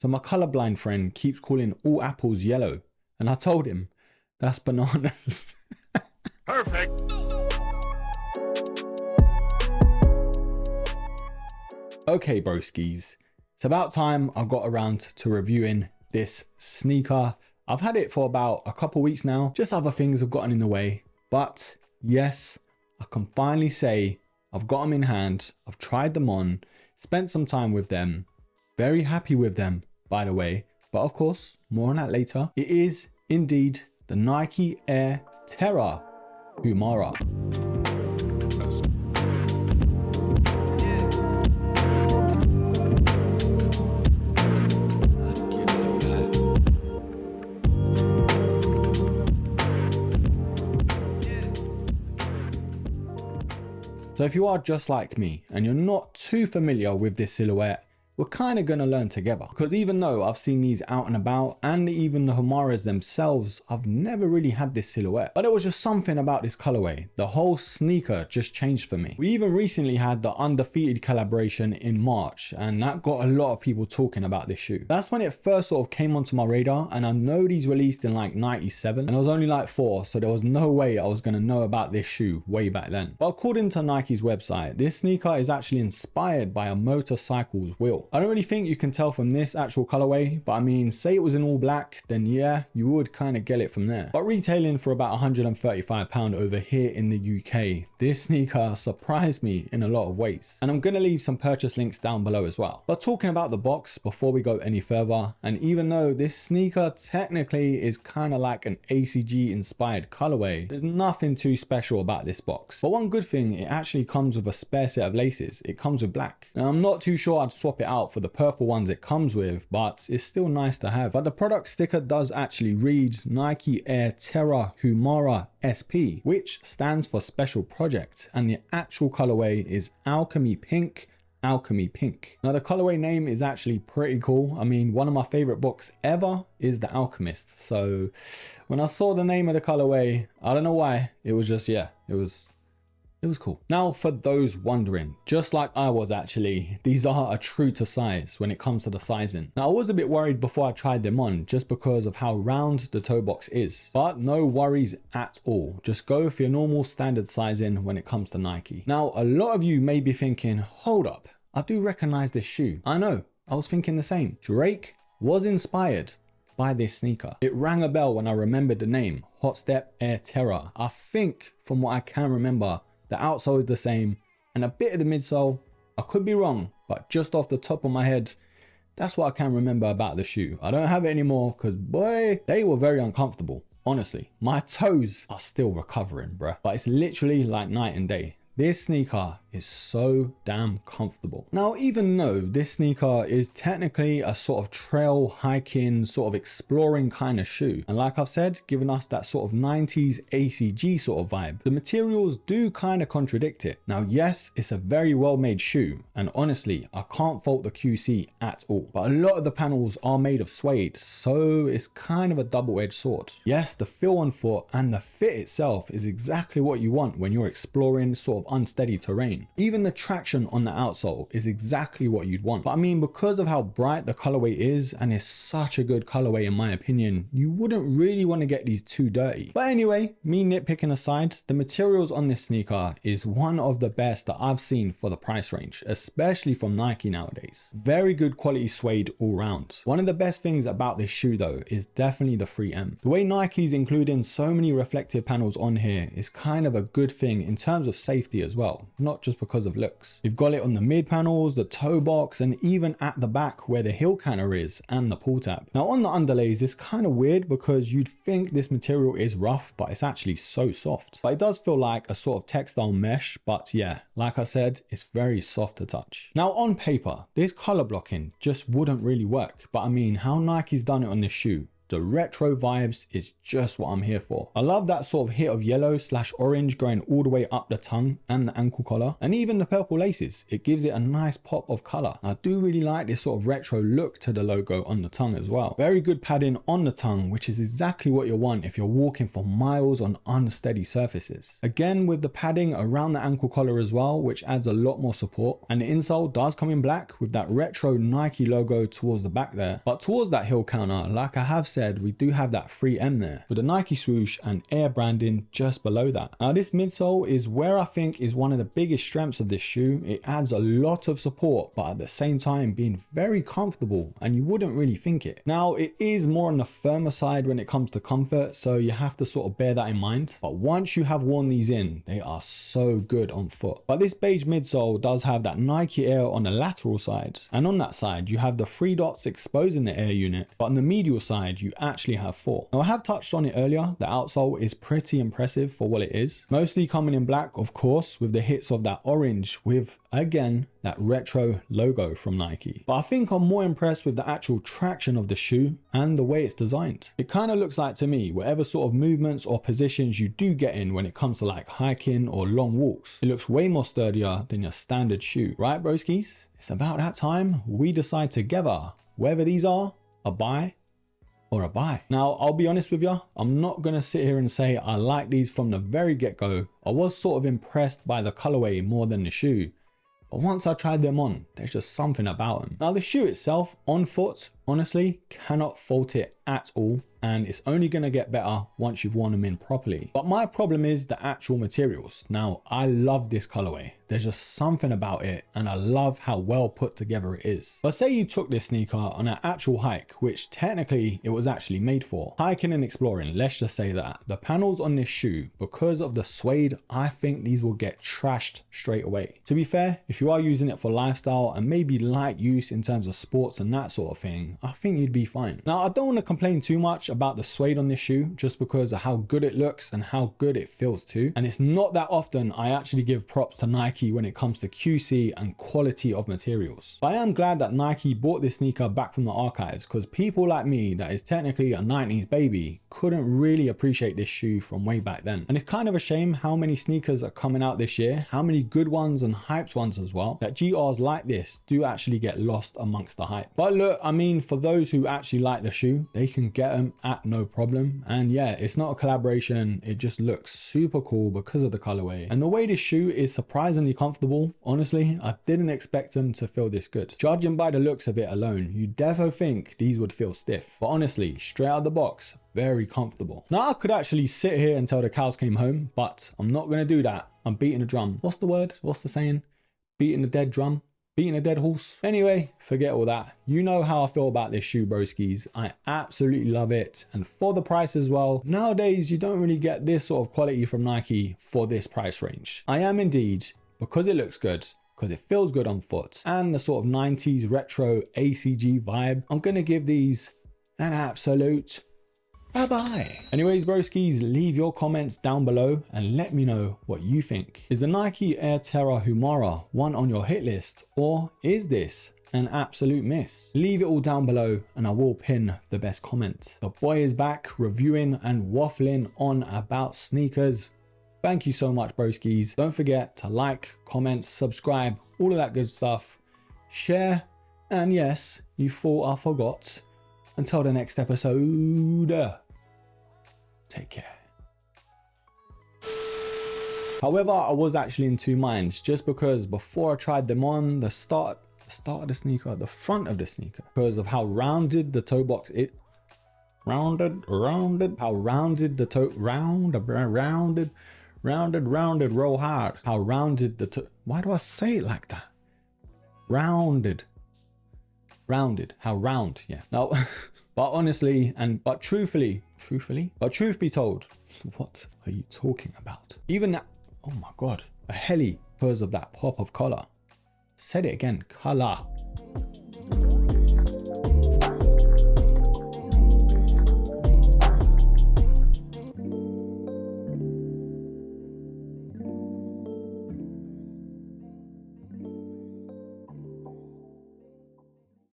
So my colorblind friend keeps calling all apples yellow, and I told him that's bananas. Perfect. Okay, broskies, it's about time I got around to reviewing this sneaker. I've had it for about a couple weeks now, just other things have gotten in the way, but yes, I can finally say I've got them in hand, I've tried them on, spent some time with them, very happy with them, by the way, but of course, more on that later. It is indeed the Nike Air Terra Humara. So if you are just like me and you're not too familiar with this silhouette, we're kind of going to learn together, because even though I've seen these out and about and even the Humaras themselves, I've never really had this silhouette. But it was just something about this colorway. The whole sneaker just changed for me. We even recently had the Undefeated collaboration in March, and that got a lot of people talking about this shoe. That's when it first sort of came onto my radar, and I know these released in like 97 and I was only like 4, so there was no way I was going to know about this shoe way back then. But according to Nike's website, this sneaker is actually inspired by a motorcycle's wheel. I don't really think you can tell from this actual colorway, but I mean, say it was in all black, then yeah, you would kind of get it from there. But retailing for about £135 over here in the UK, this sneaker surprised me in a lot of ways. And I'm going to leave some purchase links down below as well. But talking about the box before we go any further, and even though this sneaker technically is kind of like an ACG inspired colorway, there's nothing too special about this box. But one good thing, it actually comes with a spare set of laces. It comes with black. Now I'm not too sure I'd swap it out for the purple ones it comes with, but it's still nice to have. But the product sticker does actually read Nike Air Terra Humara SP, which stands for Special Project, and the actual colorway is Alchemy Pink. Alchemy Pink. Now the colorway name is actually pretty cool. I mean, one of my favorite books ever is The Alchemist. So when I saw the name of the colorway, I don't know why, it was just, yeah, it was cool. Now, for those wondering, just like I was actually, these are a true to size when it comes to the sizing. Now, I was a bit worried before I tried them on just because of how round the toe box is, but no worries at all. Just go for your normal standard sizing when it comes to Nike. Now, a lot of you may be thinking, hold up, I do recognize this shoe. I know, I was thinking the same. Drake was inspired by this sneaker. It rang a bell when I remembered the name, Hot Step Air Terra. I think from what I can remember, the outsole is the same, and a bit of the midsole. I could be wrong, but just off the top of my head, that's what I can remember about the shoe. I don't have it anymore because boy, they were very uncomfortable. Honestly, my toes are still recovering, bruh. But it's literally like night and day. This sneaker is so damn comfortable. Now, even though this sneaker is technically a sort of trail hiking, sort of exploring kind of shoe, and like I've said, giving us that sort of 90s ACG sort of vibe, the materials do kind of contradict it. Now, yes, it's a very well made shoe, and honestly, I can't fault the QC at all, but a lot of the panels are made of suede, so it's kind of a double-edged sword. Yes, the feel on foot and the fit itself is exactly what you want when you're exploring sort of unsteady terrain. Even the traction on the outsole is exactly what you'd want. But I mean, because of how bright the colorway is, and it's such a good colorway in my opinion, you wouldn't really want to get these too dirty. But anyway, me nitpicking aside, the materials on this sneaker is one of the best that I've seen for the price range, especially from Nike nowadays. Very good quality suede all round. One of the best things about this shoe though is definitely the 3M. The way Nike's including so many reflective panels on here is kind of a good thing in terms of safety as well, not just because of looks. You've got it on the mid panels, the toe box, and even at the back where the heel canter is and the pull tab. Now on the underlays, it's kind of weird because you'd think this material is rough, but it's actually so soft. But it does feel like a sort of textile mesh, but yeah, like I said, it's very soft to touch. Now on paper, this color blocking just wouldn't really work, but I mean, how Nike's done it on this shoe The retro vibes is just what I'm here for. I love that sort of hit of yellow / orange going all the way up the tongue and the ankle collar, and even the purple laces. It gives it a nice pop of color. I do really like this sort of retro look to the logo on the tongue as well. Very good padding on the tongue, which is exactly what you want if you're walking for miles on unsteady surfaces. Again, with the padding around the ankle collar as well, which adds a lot more support. And the insole does come in black with that retro Nike logo towards the back there. But towards that heel counter, like I have said, we do have that 3M there with the Nike swoosh and Air branding just below that. Now this midsole is where I think is one of the biggest strengths of this shoe. It adds a lot of support, but at the same time being very comfortable, and you wouldn't really think it. Now it is more on the firmer side when it comes to comfort, so you have to sort of bear that in mind. But once you have worn these in, they are so good on foot. But this beige midsole does have that Nike Air on the lateral side, and on that side you have the 3 dots exposing the Air unit, but on the medial side you actually have 4. Now I have touched on it earlier, the outsole is pretty impressive for what it is, mostly coming in black of course, with the hits of that orange with, again, that retro logo from Nike. But I think I'm more impressed with the actual traction of the shoe and the way it's designed. It kind of looks like to me whatever sort of movements or positions you do get in when it comes to like hiking or long walks, it looks way more sturdier than your standard shoe. Right, broskis? It's about that time we decide together whether these are a buy or a buy. Now, I'll be honest with you, I'm not gonna sit here and say I like these from the very get-go. I was sort of impressed by the colorway more than the shoe, but once I tried them on, there's just something about them. Now the shoe itself, on foot, honestly, cannot fault it at all, and it's only going to get better once you've worn them in properly. But my problem is the actual materials. Now, I love this colorway. There's just something about it, and I love how well put together it is. But say you took this sneaker on an actual hike, which technically it was actually made for. Hiking and exploring, let's just say that. The panels on this shoe, because of the suede, I think these will get trashed straight away. To be fair, if you are using it for lifestyle and maybe light use in terms of sports and that sort of thing, I think you'd be fine. Now, I don't want to complain too much about the suede on this shoe just because of how good it looks and how good it feels too. And it's not that often I actually give props to Nike when it comes to QC and quality of materials. But I am glad that Nike bought this sneaker back from the archives, because people like me that is technically a 90s baby couldn't really appreciate this shoe from way back then. And it's kind of a shame how many sneakers are coming out this year, how many good ones and hyped ones as well, that GRs like this do actually get lost amongst the hype. But look, I mean, for those who actually like the shoe, they can get them at no problem. And yeah, it's not a collaboration, it just looks super cool because of the colorway. And the way this shoe is surprisingly comfortable, honestly, I didn't expect them to feel this good. Judging by the looks of it alone, you defo think these would feel stiff. But honestly, straight out of the box, very comfortable. Now I could actually sit here until the cows came home, but I'm not going to do that. I'm beating a drum. What's the word? What's the saying? Beating a dead drum? Beating a dead horse? Anyway, forget all that. You know how I feel about this shoe, broskies. I absolutely love it. And for the price as well, nowadays you don't really get this sort of quality from Nike for this price range. I am indeed, because it looks good, because it feels good on foot, and the sort of 90s retro ACG vibe, I'm going to give these an absolute bye-bye. Anyways, broskies, leave your comments down below and let me know what you think. Is the Nike Air Terra Humara one on your hit list, or is this an absolute miss? Leave it all down below and I will pin the best comment. The boy is back reviewing and waffling on about sneakers. Thank you so much, broskies. Don't forget to like, comment, subscribe, all of that good stuff. Share, and yes, you thought I forgot. Until the next episode, take care. However, I was actually in two minds, just because before I tried them on, the start of the sneaker, the front of the sneaker, because of how rounded the toe box is. Rounded, how rounded the toe, rounded, roll hard. How rounded the toe, why do I say it like that? Rounded, how round, yeah. Now, but honestly, but truth be told, what are you talking about? Even that, oh my God, a heli because of that pop of color. Said it again, color.